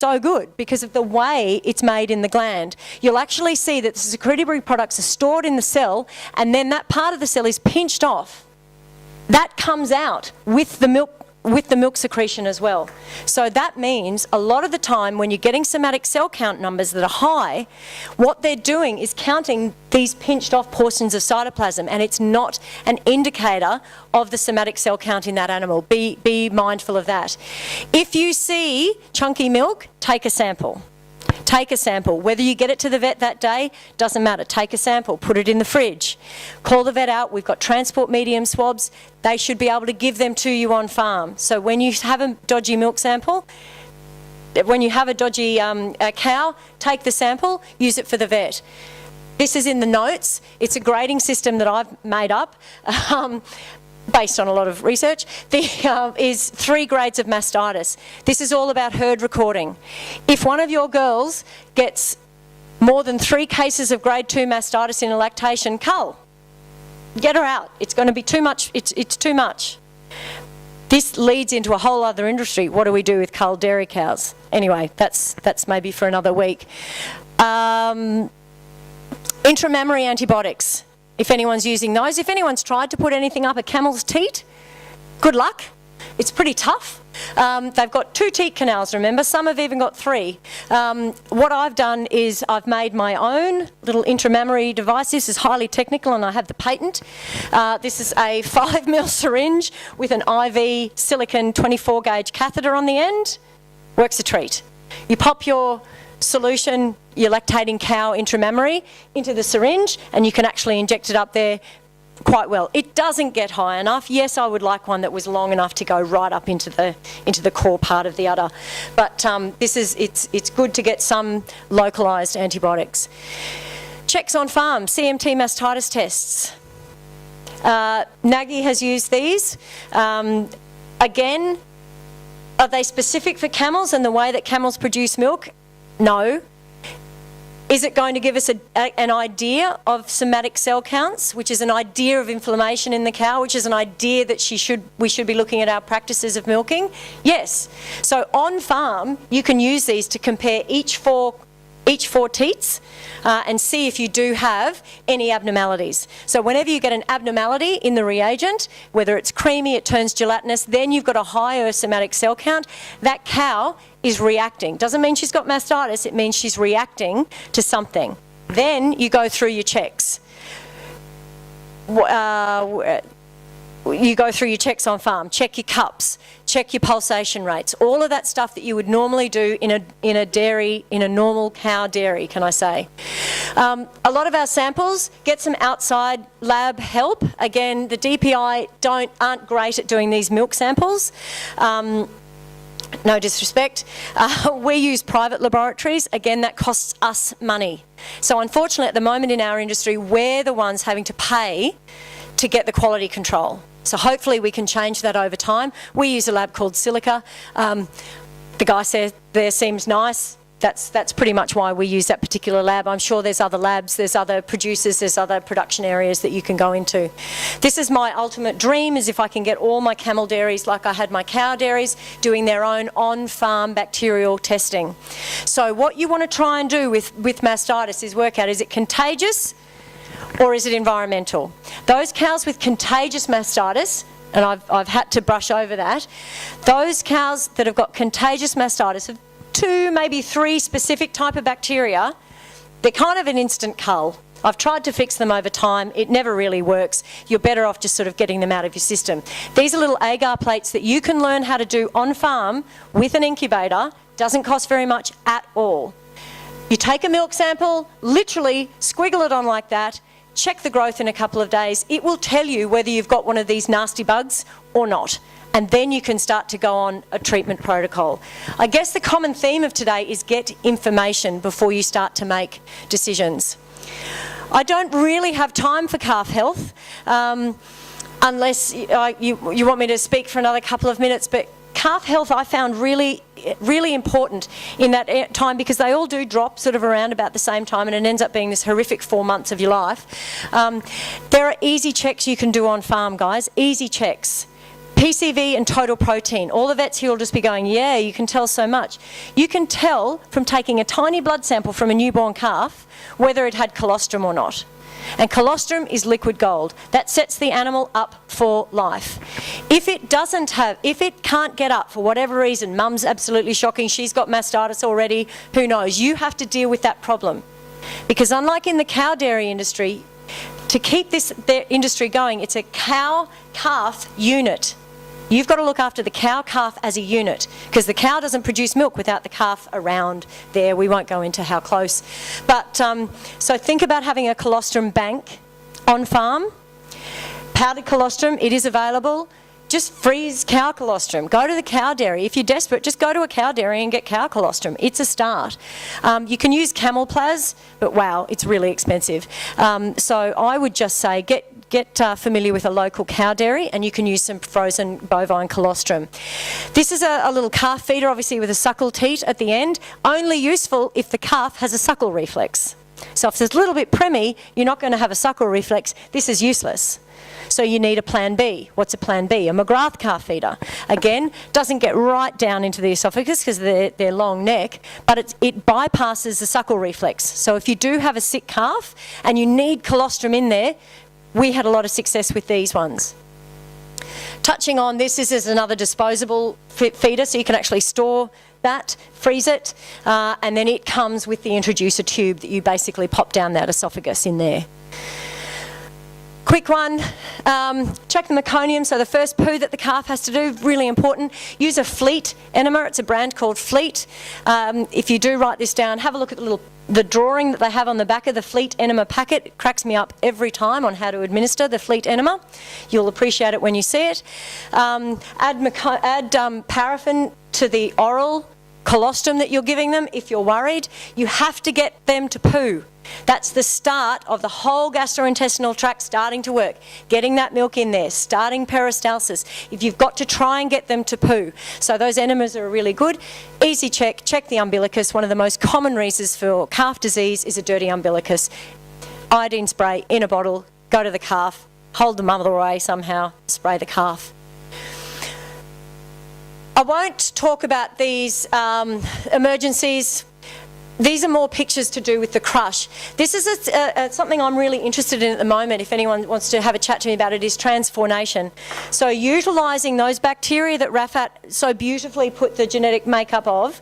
so good because of the way it's made in the gland. You'll actually see that the secretory products are stored in the cell, and then that part of the cell is pinched off. That comes out with the milk secretion as well. So that means a lot of the time when you're getting somatic cell count numbers that are high, what they're doing is counting these pinched off portions of cytoplasm, and it's not an indicator of the somatic cell count in that animal. Be mindful of that. If you see chunky milk, take a sample. Take a sample. Whether you get it to the vet that day, doesn't matter. Take a sample, put it in the fridge. Call the vet out. We've got transport medium swabs. They should be able to give them to you on farm. So when you have a dodgy milk sample, when you have a dodgy cow, take the sample, use it for the vet. This is in the notes. It's a grading system that I've made up. Based on a lot of research, is 3 grades of mastitis. This is all about herd recording. If one of your girls gets more than 3 cases of grade 2 mastitis in a lactation cull, get her out. It's going to be too much. It's too much. This leads into a whole other industry. What do we do with culled dairy cows? Anyway, that's maybe for another week. Intramammary antibiotics. If anyone's using those, if anyone's tried to put anything up a camel's teat, good luck. It's pretty tough. They've got 2 teat canals, remember? Some have even got 3. What I've done is I've made my own little intramammary device. This is highly technical and I have the patent. This is a 5mm syringe with an IV silicone 24 gauge catheter on the end. Works a treat. You pop your solution, your lactating cow intramammary, into the syringe, and you can actually inject it up there quite well. It doesn't get high enough. Yes, I would like one that was long enough to go right up into the core part of the udder, but it's good to get some localised antibiotics. Checks on farm, CMT mastitis tests. Nagy has used these. Again, are they specific for camels and the way that camels produce milk? No. Is it going to give us an idea of somatic cell counts, which is an idea of inflammation in the cow, which is an idea that we should be looking at our practices of milking? Yes. So on farm, you can use these to compare each four teats and see if you do have any abnormalities. So whenever you get an abnormality in the reagent, whether it's creamy, it turns gelatinous, then you've got a higher somatic cell count. That cow is reacting. Doesn't mean she's got mastitis, it means she's reacting to something. Then you go through your checks. You go through your checks on farm, check your cups, check your pulsation rates, all of that stuff that you would normally do in a dairy, in a normal cow dairy, can I say. A lot of our samples get some outside lab help. Again, the DPI aren't great at doing these milk samples. No disrespect. We use private laboratories. Again, that costs us money. So unfortunately at the moment in our industry, we're the ones having to pay to get the quality control. So hopefully we can change that over time. We use a lab called Silica. The guy said there seems nice. That's pretty much why we use that particular lab. I'm sure there's other labs, there's other producers, there's other production areas that you can go into. This is my ultimate dream, is if I can get all my camel dairies like I had my cow dairies doing their own on-farm bacterial testing. So what you want to try and do with mastitis is work out, is it contagious or is it environmental? Those cows with contagious mastitis, and I've had to brush over that, those cows that have got contagious mastitis have 2, maybe 3 specific type of bacteria. They're kind of an instant cull. I've tried to fix them over time. It never really works. You're better off just sort of getting them out of your system. These are little agar plates that you can learn how to do on farm with an incubator. Doesn't cost very much at all. You take a milk sample, literally squiggle it on like that, check the growth in a couple of days. It will tell you whether you've got one of these nasty bugs or not. And then you can start to go on a treatment protocol. I guess the common theme of today is get information before you start to make decisions. I don't really have time for calf health, unless you want me to speak for another couple of minutes, but calf health I found really important in that time, because they all do drop sort of around about the same time and it ends up being this horrific 4 months of your life. There are easy checks you can do on farm, guys, easy checks. PCV and total protein. All the vets here will just be going, yeah, you can tell so much. You can tell from taking a tiny blood sample from a newborn calf whether it had colostrum or not. And colostrum is liquid gold. That sets the animal up for life. If it can't get up for whatever reason, mum's absolutely shocking, she's got mastitis already, who knows, you have to deal with that problem. Because unlike in the cow dairy industry, to keep their industry going, it's a cow-calf unit. You've got to look after the cow-calf as a unit, because the cow doesn't produce milk without the calf around there. We won't go into how close. But so think about having a colostrum bank on farm. Powdered colostrum, it is available. Just freeze cow colostrum. Go to the cow dairy. If you're desperate, just go to a cow dairy and get cow colostrum. It's a start. You can use Camel Plas, but wow, it's really expensive. So I would just say get familiar with a local cow dairy, and you can use some frozen bovine colostrum. This is a little calf feeder, obviously with a suckle teat at the end. Only useful if the calf has a suckle reflex. So if it's a little bit preemie, you're not going to have a suckle reflex. This is useless. So you need a plan B. What's a plan B? A McGrath calf feeder. Again, doesn't get right down into the esophagus because of their long neck, but it bypasses the suckle reflex. So if you do have a sick calf and you need colostrum in there, we had a lot of success with these ones. Touching on this is another disposable feeder, so you can actually store that, freeze it, and then it comes with the introducer tube that you basically pop down that esophagus in there. Quick one, check the meconium, so the first poo that the calf has to do, really important. Use a Fleet enema, it's a brand called Fleet. If you do write this down, have a look at the drawing that they have on the back of the Fleet enema packet. It cracks me up every time on how to administer the Fleet enema. You'll appreciate it when you see it. Add paraffin to the oral colostrum that you're giving them if you're worried. You have to get them to poo. That's the start of the whole gastrointestinal tract starting to work. Getting that milk in there, starting peristalsis. If you've got to try and get them to poo. So those enemas are really good. Easy check the umbilicus. One of the most common reasons for calf disease is a dirty umbilicus. Iodine spray in a bottle, go to the calf, hold the mother away somehow, spray the calf. I won't talk about these emergencies. These are more pictures to do with the crush. This is something I'm really interested in at the moment, if anyone wants to have a chat to me about it, is transformation. So utilising those bacteria that Rafat so beautifully put the genetic makeup of,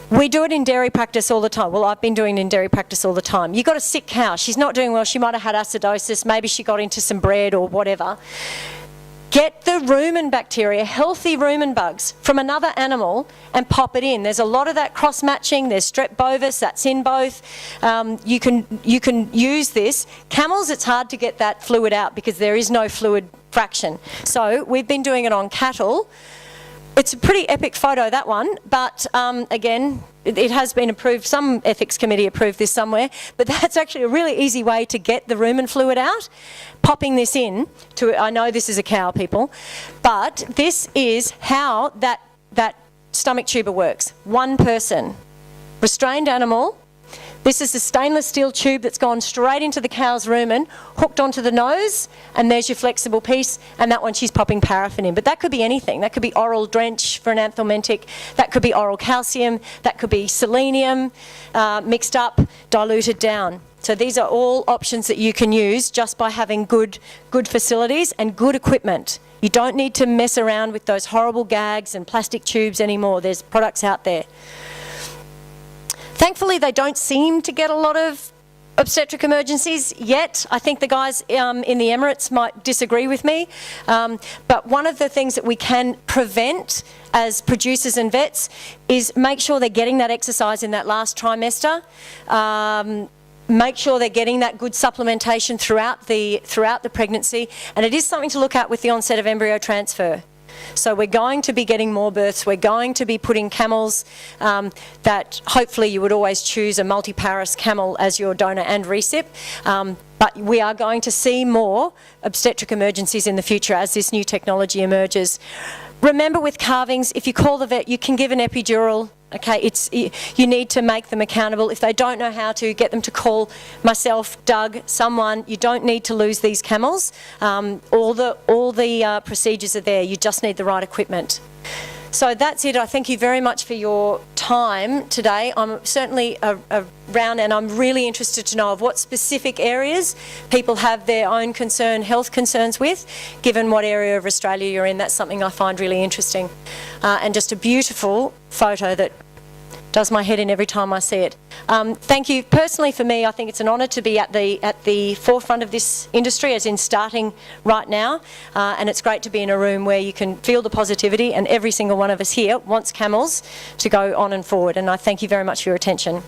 we do it in dairy practice all the time. Well, I've been doing it in dairy practice all the time. You've got a sick cow. She's not doing well. She might have had acidosis. Maybe she got into some bread or whatever. Get the rumen bacteria, healthy rumen bugs, from another animal and pop it in. There's a lot of that cross-matching. There's strep bovis, that's in both. You can use this. Camels, it's hard to get that fluid out because there is no fluid fraction. So we've been doing it on cattle. It's a pretty epic photo, that one, but again, it has been approved. Some ethics committee approved this somewhere, but that's actually a really easy way to get the rumen fluid out. Popping this in to, I know this is a cow, people, but this is how that stomach tuber works. One person, restrained animal. This is a stainless steel tube that's gone straight into the cow's rumen, hooked onto the nose, and there's your flexible piece, and that one she's popping paraffin in. But that could be anything. That could be oral drench for an anthelmintic, that could be oral calcium, that could be selenium mixed up, diluted down. So these are all options that you can use just by having good facilities and good equipment. You don't need to mess around with those horrible gags and plastic tubes anymore. There's products out there. Thankfully, they don't seem to get a lot of obstetric emergencies yet. I think the guys in the Emirates might disagree with me. But one of the things that we can prevent as producers and vets is make sure they're getting that exercise in that last trimester. Make sure they're getting that good supplementation throughout the pregnancy. And it is something to look at with the onset of embryo transfer. So we're going to be getting more births. We're going to be putting camels that hopefully you would always choose a multiparous camel as your donor and recip. But we are going to see more obstetric emergencies in the future as this new technology emerges. Remember with calvings, if you call the vet, you can give an epidural. Okay, you need to make them accountable. If they don't know how to, get them to call myself, Doug, someone. You don't need to lose these camels. All the procedures are there. You just need the right equipment. So that's it. I thank you very much for your time today. I'm certainly around, and I'm really interested to know of what specific areas people have their own health concerns with, given what area of Australia you're in. That's something I find really interesting. And just a beautiful photo that does my head in every time I see it. Thank you. Personally, for me, I think it's an honour to be at the forefront of this industry, as in starting right now. And it's great to be in a room where you can feel the positivity, and every single one of us here wants camels to go on and forward. And I thank you very much for your attention.